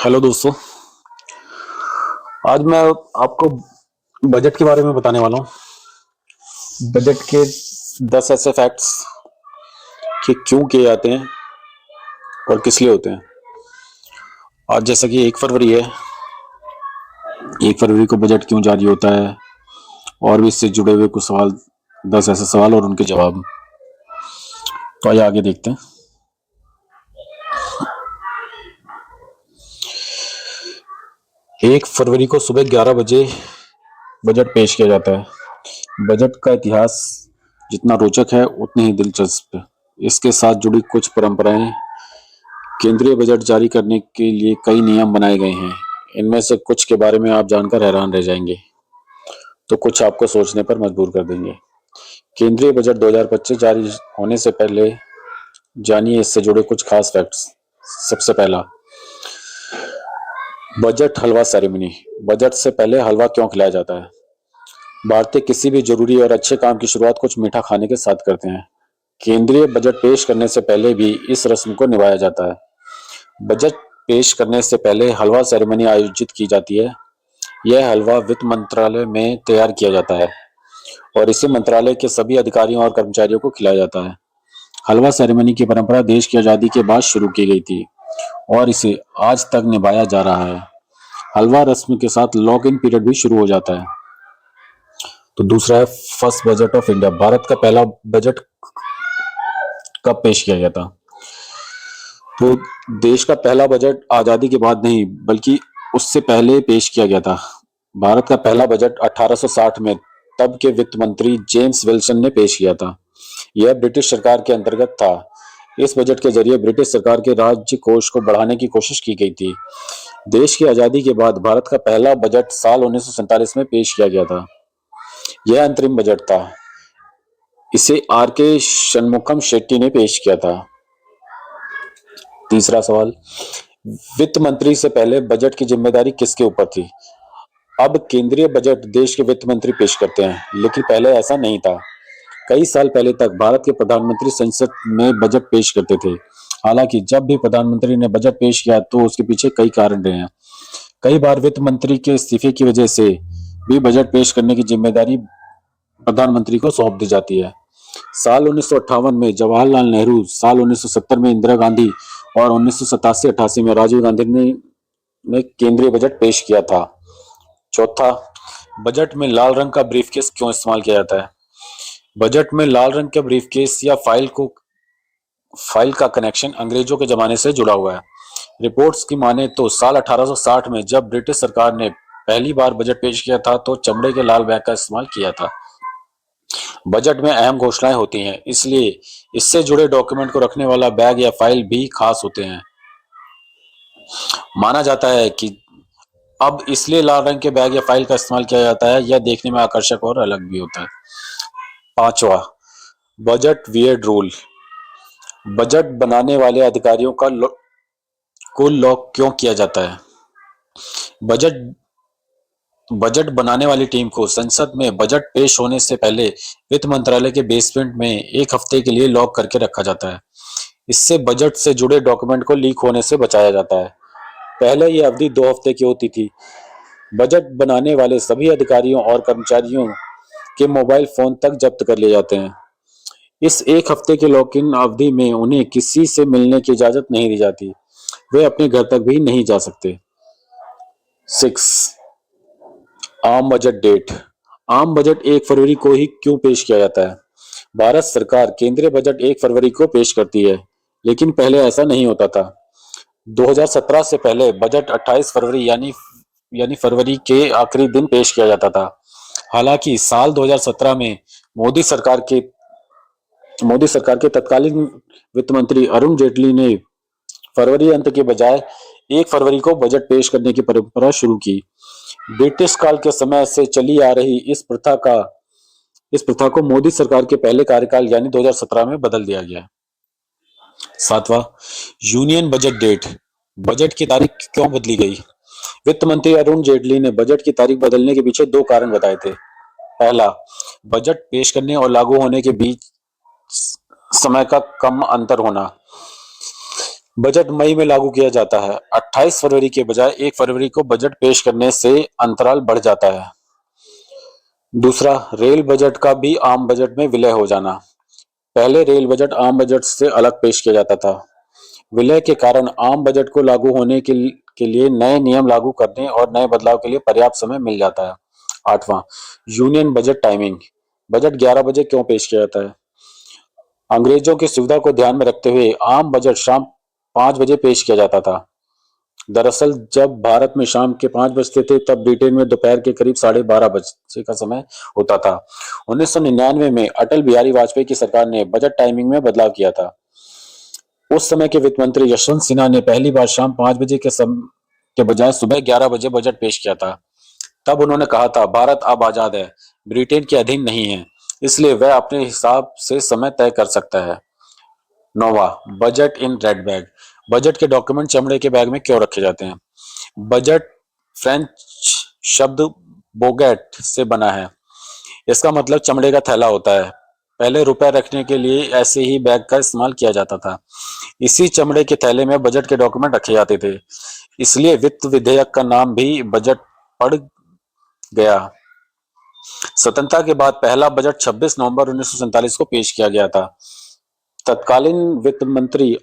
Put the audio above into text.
Hello दोस्तों। आज मैं आपको बजट के बारे में बताने वाला हूँ। बजट के 10 ऐसे फैक्ट्स कि क्यों किए जाते हैं और किस लिए होते हैं। आज जैसा कि 1 फरवरी है, 1 फरवरी को बजट क्यों जारी होता है और भी इससे जुड़े हुए कुछ सवाल, 10 ऐसे सवाल और उनके जवाब। तो आइए आगे देखते हैं। 1 फरवरी को सुबह 11 बजे बजट पेश किया जाता है। बजट का इतिहास जितना रोचक है उतनी ही दिलचस्प है। इसके साथ जुड़ी कुछ परंपराएं। केंद्रीय बजट जारी करने के लिए कई नियम बनाए गए हैं। इनमें से कुछ के बारे में आप जानकर हैरान रह जाएंगे, तो कुछ आपको सोचने पर मजबूर कर देंगे। केंद्रीय बजट 2025 जारी होने से पहले जानिए इससे जुड़े कुछ खास फैक्ट्स। सबसे पहला, बजट हलवा सेरेमनी। बजट से पहले हलवा क्यों खिलाया जाता है? भारतीय किसी भी जरूरी और अच्छे काम की शुरुआत कुछ मीठा खाने के साथ करते हैं। केंद्रीय बजट पेश करने से पहले भी इस रस्म को निभाया जाता है। बजट पेश करने से पहले हलवा सेरेमनी आयोजित की जाती है। यह हलवा वित्त मंत्रालय में तैयार किया जाता है और इसे मंत्रालय के सभी अधिकारियों और कर्मचारियों को खिलाया जाता है। हलवा सेरेमनी की परंपरा देश की आजादी के बाद शुरू की गई थी और इसे आज तक निभाया जा रहा है। हलवा रस्म के साथ लॉक इन पीरियड भी शुरू हो जाता है। तो दूसरा है first budget of India. Bharat का पहला बजट कब पेश किया गया था? तो देश का पहला बजट आजादी के बाद नहीं बल्कि उससे पहले पेश किया गया था। भारत का पहला बजट 1860 में तब के वित्त मंत्री जेम्स विल्सन ने पेश किया था। यह ब्रिटिश सरकार के अंतर्गत था। इस बजट के जरिए ब्रिटिश सरकार के राज्य कोष को बढ़ाने की कोशिश की गई थी। देश की आजादी के बाद भारत का पहला बजट साल 1947 में पेश किया गया था। यह अंतरिम बजट था। इसे आर के शनमुखम शेट्टी ने पेश किया था। तीसरा सवाल, वित्त मंत्री से पहले बजट की जिम्मेदारी किसके ऊपर थी? अब केंद्रीय बजट देश के वित्त मंत्री पेश करते हैं, लेकिन पहले ऐसा नहीं था। कई साल पहले तक भारत के प्रधानमंत्री संसद में बजट पेश करते थे। हालांकि जब भी प्रधानमंत्री ने बजट पेश किया तो उसके पीछे कई कारण रहे हैं। कई बार वित्त मंत्री के इस्तीफे की वजह से भी बजट पेश करने की जिम्मेदारी प्रधानमंत्री को सौंप दी जाती है। साल 1958 में जवाहरलाल नेहरू, साल 1970 में इंदिरा गांधी और 1987-88 में राजीव गांधी ने केंद्रीय बजट पेश किया था। चौथा, बजट में लाल रंग का ब्रीफकेस क्यों इस्तेमाल किया जाता है? बजट में लाल रंग के ब्रीफकेस या फाइल का कनेक्शन अंग्रेजों के जमाने से जुड़ा हुआ है। रिपोर्ट्स की माने तो साल 1860 में जब ब्रिटिश सरकार ने पहली बार बजट पेश किया था तो चमड़े के लाल बैग का इस्तेमाल किया था। बजट में अहम घोषणाएं होती हैं, इसलिए इससे जुड़े डॉक्यूमेंट को रखने वाला बैग या फाइल भी खास होते हैं। माना जाता है कि अब इसलिए लाल रंग के बैग या फाइल का इस्तेमाल किया जाता है, यह देखने में आकर्षक और अलग भी होता है। पांचवा, बजट वियर्ड रूल। बजट बनाने वाले अधिकारियों को लॉक क्यों किया जाता है? बजट बजट बनाने वाली टीम को संसद में बजट पेश होने से पहले वित्त मंत्रालय के बेसमेंट में 1 हफ्ते के लिए लॉक करके रखा जाता है। इससे बजट से जुड़े डॉक्यूमेंट को लीक होने से बचाया जाता है। पहले ये अवधि 2 हफ्ते की होती थी। बजट बनाने वाले सभी अधिकारियों और कर्मचारियों के मोबाइल फोन तक जब्त कर लिए जाते हैं। इस 1 हफ्ते के लॉक इन अवधि में उन्हें किसी से मिलने की इजाजत नहीं दी जाती। वे अपने घर तक भी नहीं जा सकते। 6, आम बजट डेट। आम बजट 1 फरवरी को ही क्यों पेश किया जाता है? भारत सरकार केंद्रीय बजट 1 फरवरी को पेश करती है, लेकिन पहले ऐसा नहीं होता था। 2017 से पहले बजट 28 फरवरी यानी फरवरी के आखिरी दिन पेश किया जाता था। हालांकि साल 2017 में मोदी सरकार के मोदी सरकार के तत्कालीन वित्त मंत्री अरुण जेटली ने फरवरी अंत के बजाय 1 फरवरी को बजट पेश करने की परंपरा शुरू की। ब्रिटिश काल के समय से चली आ रही इस प्रथा को मोदी सरकार के पहले कार्यकाल यानी 2017 में बदल दिया गया। 7वां, यूनियन बजट डेट। बजट की तारीख क्यों बदली गई? वित्त मंत्री अरुण जेटली ने बजट की तारीख बदलने के पीछे 2 कारण बताए थे। पहला, बजट पेश करने और लागू होने के बीच समय का कम अंतर होना। बजट मई में लागू किया जाता है। 28 फरवरी के बजाय 1 फरवरी को बजट पेश करने से अंतराल बढ़ जाता है। दूसरा, रेल बजट का भी आम बजट में विलय हो जाना। पहले रेल बजट आम बजट से अलग पेश किया जाता था। विलय के कारण आम बजट को लागू होने के लिए नए नियम लागू करने और नए बदलाव के लिए पर्याप्त समय मिल जाता है। आठवां, यूनियन बजट टाइमिंग। बजट 11 बजे क्यों पेश किया जाता है? अंग्रेजों की सुविधा को ध्यान में रखते हुए आम बजट शाम 5 बजे पेश किया जाता था। दरअसल जब भारत में शाम के 5 बजते थे तब ब्रिटेन में दोपहर के करीब 12:30 का समय होता था। 1999 में अटल बिहारी वाजपेयी की सरकार ने बजट टाइमिंग में बदलाव किया था। उस समय के वित्त मंत्री यशवंत सिन्हा ने पहली बार शाम 5 बजे के बजाय सुबह 11 बजे बजट पेश किया था। तब उन्होंने कहा था, भारत अब आजाद है, ब्रिटेन के अधीन नहीं है, इसलिए वह अपने हिसाब से समय तय कर सकता है। नौवां, budget in red bag. Budget के डॉक्यूमेंट चमड़े के बैग में क्यों रखे जाते हैं? बजट फ्रेंच शब्द बोगेट से बना है। इसका मतलब चमड़े का थैला होता है। पहले रुपए रखने के लिए ऐसे ही बैग का इस्तेमाल किया जाता था। इसी चमड़े के थैले में बजट के डॉक्यूमेंट रखे जाते थे। इसलिए वित्त विधेयक का नाम भी बजट पड़ गया। स्वतंत्रता के बाद पहला बजट 26 नवंबर 1947 को पेश किया गया था। तत्कालीन वित्त मंत्री